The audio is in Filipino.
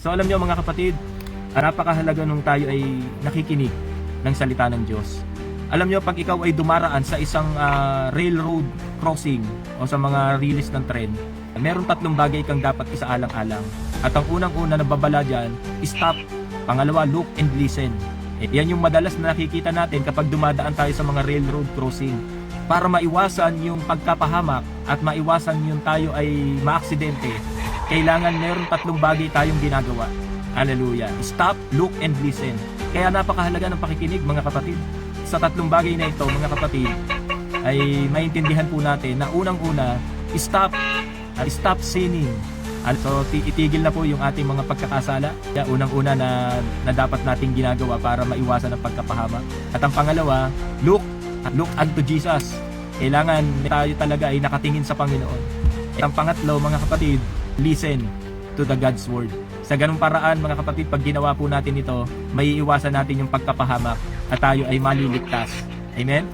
So alam niyo mga kapatid, napakahalaga nung tayo ay nakikinig ng salita ng Diyos. Alam niyo, pag ikaw ay dumaraan sa isang railroad crossing o sa mga rilis ng tren, meron tatlong bagay kang dapat isaalang-alang. At ang unang-una na babala dyan, stop. Pangalawa, look and listen. Yan yung madalas na nakikita natin kapag dumadaan tayo sa mga railroad crossing. Para maiwasan yung pagkapahamak at maiwasan yung tayo ay maaksidente, kailangan meron tatlong bagay tayong ginagawa. Hallelujah. Stop, look, and listen. Kaya napakahalaga ng pakikinig mga kapatid. Sa tatlong bagay na ito mga kapatid, ay maintindihan po natin na unang-una, stop sinning. So itigil na po yung ating mga pagkakasala. Unang-una na dapat nating ginagawa para maiwasan ang pagkapahamak. At ang pangalawa, look unto Jesus. Kailangan tayo talaga ay nakatingin sa Panginoon. At ang pangatlo mga kapatid, listen to the God's Word. Sa ganung paraan mga kapatid, pag ginawa po natin ito, maiiwasan natin yung pagkapahamak at tayo ay maliligtas. Amen?